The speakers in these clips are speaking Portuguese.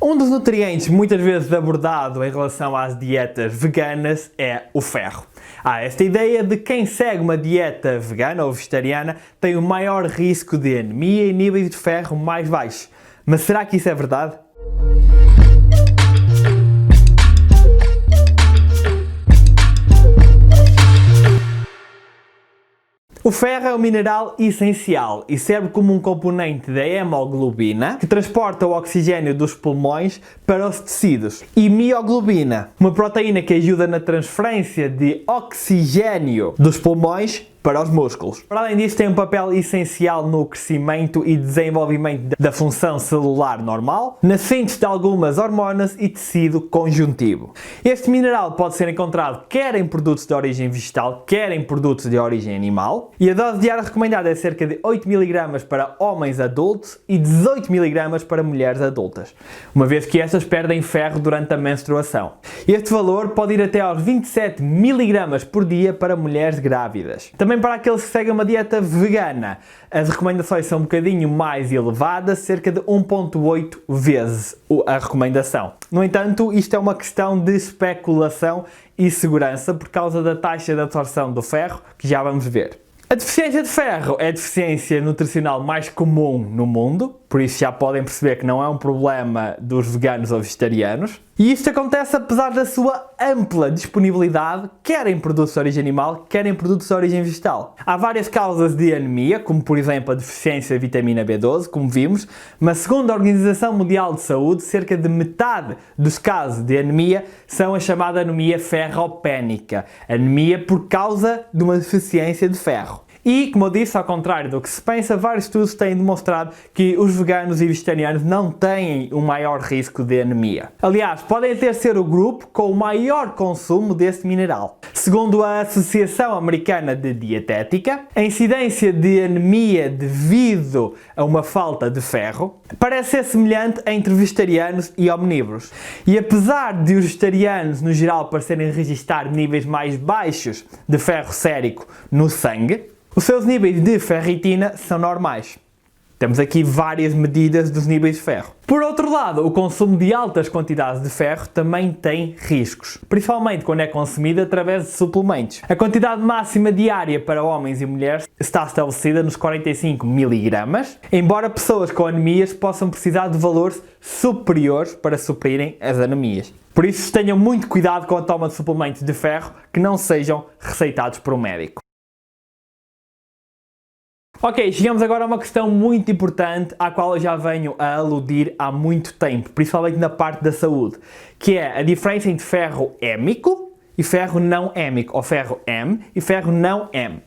Um dos nutrientes muitas vezes abordado em relação às dietas veganas é o ferro. Há esta ideia de quem segue uma dieta vegana ou vegetariana tem o maior risco de anemia e níveis de ferro mais baixos. Mas será que isso é verdade? O ferro é um mineral essencial e serve como um componente da hemoglobina, que transporta o oxigênio dos pulmões para os tecidos. E mioglobina, uma proteína que ajuda na transferência de oxigênio dos pulmões para os músculos. Para além disso, tem um papel essencial no crescimento e desenvolvimento da função celular normal, na síntese de algumas hormonas e tecido conjuntivo. Este mineral pode ser encontrado quer em produtos de origem vegetal, quer em produtos de origem animal, e a dose diária recomendada é cerca de 8 mg para homens adultos e 18 mg para mulheres adultas, uma vez que estas perdem ferro durante a menstruação. Este valor pode ir até aos 27 mg por dia para mulheres grávidas. Também para aqueles que seguem uma dieta vegana, as recomendações são um bocadinho mais elevadas, cerca de 1,8 vezes a recomendação. No entanto, isto é uma questão de especulação e segurança por causa da taxa de absorção do ferro, que já vamos ver. A deficiência de ferro é a deficiência nutricional mais comum no mundo, por isso já podem perceber que não é um problema dos veganos ou vegetarianos. E isto acontece apesar da sua ampla disponibilidade, quer em produtos de origem animal, quer em produtos de origem vegetal. Há várias causas de anemia, como por exemplo a deficiência de vitamina B12, como vimos, mas segundo a Organização Mundial de Saúde, cerca de metade dos casos de anemia são a chamada anemia ferropénica, anemia por causa de uma deficiência de ferro. E, como eu disse, ao contrário do que se pensa, vários estudos têm demonstrado que os veganos e vegetarianos não têm um maior risco de anemia. Aliás, podem até ser o grupo com o maior consumo deste mineral. Segundo a Associação Americana de Dietética, a incidência de anemia devido a uma falta de ferro parece ser semelhante entre vegetarianos e omnívoros. E apesar de os vegetarianos, no geral, parecerem registrar níveis mais baixos de ferro sérico no sangue, os seus níveis de ferritina são normais. Temos aqui várias medidas dos níveis de ferro. Por outro lado, o consumo de altas quantidades de ferro também tem riscos, principalmente quando é consumido através de suplementos. A quantidade máxima diária para homens e mulheres está estabelecida nos 45 mg, embora pessoas com anemias possam precisar de valores superiores para suprirem as anemias. Por isso, tenham muito cuidado com a toma de suplementos de ferro que não sejam receitados por um médico. Ok, chegamos agora a uma questão muito importante à qual eu já venho a aludir há muito tempo, principalmente na parte da saúde, que é a diferença entre ferro hémico e ferro não hémico, ou ferro M e ferro não M.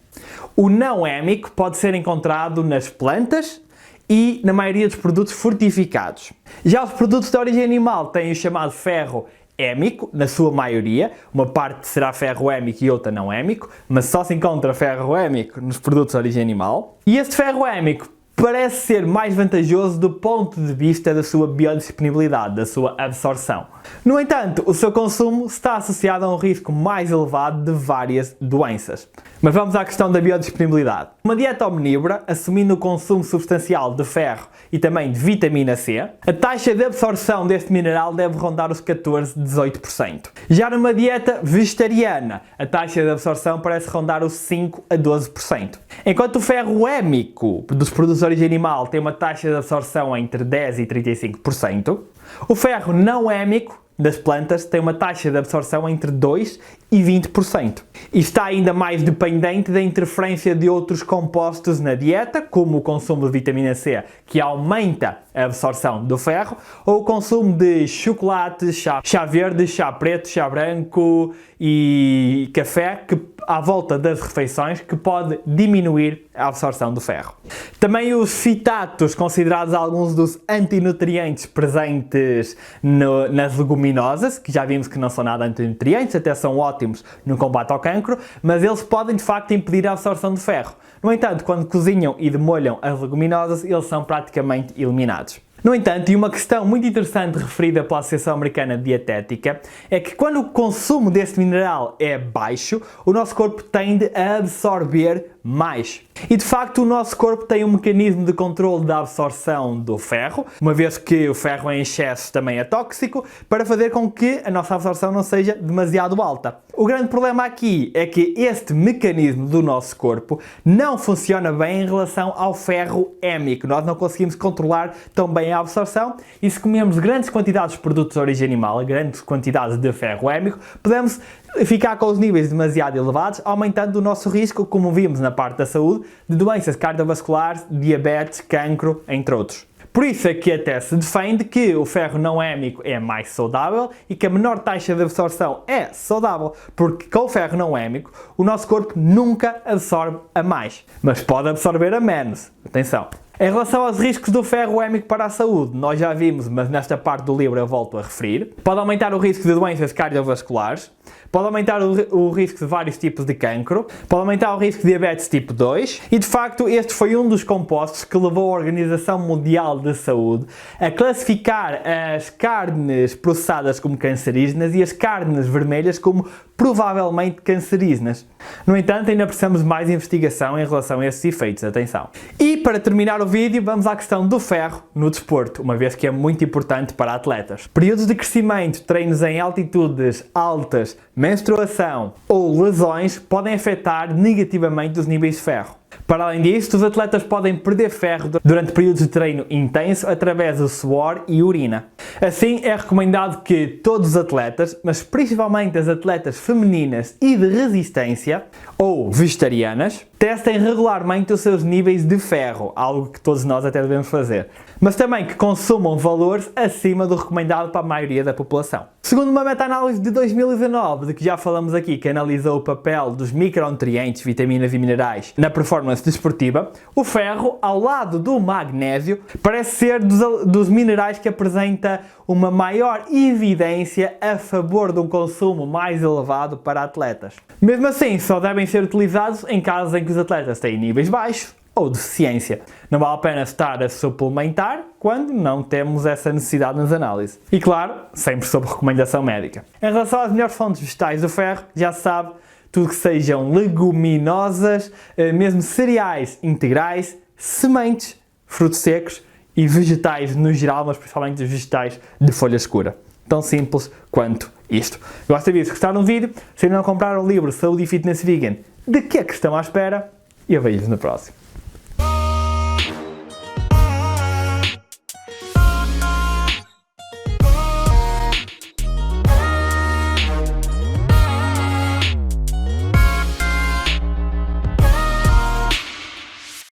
O não hémico pode ser encontrado nas plantas e na maioria dos produtos fortificados. Já os produtos de origem animal têm o chamado ferro hémico, na sua maioria, uma parte será ferro hémico e outra não hémico, mas só se encontra ferro hémico nos produtos de origem animal. E este ferro hémico parece ser mais vantajoso do ponto de vista da sua biodisponibilidade, da sua absorção. No entanto, o seu consumo está associado a um risco mais elevado de várias doenças. Mas vamos à questão da biodisponibilidade. Uma dieta omnívora, assumindo o consumo substancial de ferro e também de vitamina C, a taxa de absorção deste mineral deve rondar os 14-18%. Já numa dieta vegetariana, a taxa de absorção parece rondar os 5 a 12%. Enquanto o ferro hémico dos produtos de origem animal tem uma taxa de absorção entre 10 e 35%, o ferro não hémico das plantas tem uma taxa de absorção entre 2 e 20%. E está ainda mais dependente da interferência de outros compostos na dieta, como o consumo de vitamina C, que aumenta a absorção do ferro, ou o consumo de chocolate, chá verde, chá preto, chá branco e café, que à volta das refeições, que pode diminuir a absorção do ferro. Também os fitatos, considerados alguns dos antinutrientes presentes nas leguminosas, que já vimos que não são nada antinutrientes, até são ótimos no combate ao cancro, mas eles podem de facto impedir a absorção de ferro. No entanto, quando cozinham e demolham as leguminosas, eles são praticamente eliminados. No entanto, e uma questão muito interessante referida pela Associação Americana de Dietética, é que quando o consumo deste mineral é baixo, o nosso corpo tende a absorver mais. E de facto o nosso corpo tem um mecanismo de controle da absorção do ferro, uma vez que o ferro em excesso também é tóxico, para fazer com que a nossa absorção não seja demasiado alta. O grande problema aqui é que este mecanismo do nosso corpo não funciona bem em relação ao ferro hémico. Nós não conseguimos controlar tão bem a absorção e se comermos grandes quantidades de produtos de origem animal, grandes quantidades de ferro hémico, podemos ficar com os níveis demasiado elevados, aumentando o nosso risco, como vimos na parte da saúde, de doenças cardiovasculares, diabetes, cancro, entre outros. Por isso é que até se defende que o ferro não hémico é mais saudável e que a menor taxa de absorção é saudável, porque com o ferro não hémico o nosso corpo nunca absorve a mais, mas pode absorver a menos. Atenção! Em relação aos riscos do ferro hémico para a saúde, nós já vimos, mas nesta parte do livro eu volto a referir. Pode aumentar o risco de doenças cardiovasculares, pode aumentar o risco de vários tipos de cancro, pode aumentar o risco de diabetes tipo 2 e de facto este foi um dos compostos que levou a Organização Mundial de Saúde a classificar as carnes processadas como cancerígenas e as carnes vermelhas como provavelmente cancerígenas. No entanto, ainda precisamos de mais investigação em relação a esses efeitos, atenção. E para terminar o vídeo, vamos à questão do ferro no desporto, uma vez que é muito importante para atletas. Períodos de crescimento, treinos em altitudes altas, menstruação ou lesões podem afetar negativamente os níveis de ferro. Para além disto, os atletas podem perder ferro durante períodos de treino intenso através do suor e urina. Assim, é recomendado que todos os atletas, mas principalmente as atletas femininas e de resistência ou vegetarianas, testem regularmente os seus níveis de ferro, algo que todos nós até devemos fazer, mas também que consumam valores acima do recomendado para a maioria da população. Segundo uma meta-análise de 2019, de que já falamos aqui, que analisou o papel dos micronutrientes, vitaminas e minerais na performance desportiva, o ferro, ao lado do magnésio, parece ser dos minerais que apresenta uma maior evidência a favor de um consumo mais elevado para atletas. Mesmo assim, só devem ser utilizados em casos em que os atletas têm níveis baixos ou deficiência. Não vale a pena estar a suplementar quando não temos essa necessidade nas análises. E claro, sempre sob recomendação médica. Em relação às melhores fontes vegetais do ferro, já se sabe, tudo que sejam leguminosas, mesmo cereais integrais, sementes, frutos secos e vegetais no geral, mas principalmente os vegetais de folha escura. Tão simples quanto isto. Gosto de ver, se gostaram do vídeo, se ainda não compraram o livro Saúde e Fitness Vegan, de que é que estão à espera? E eu vejo-vos no próximo.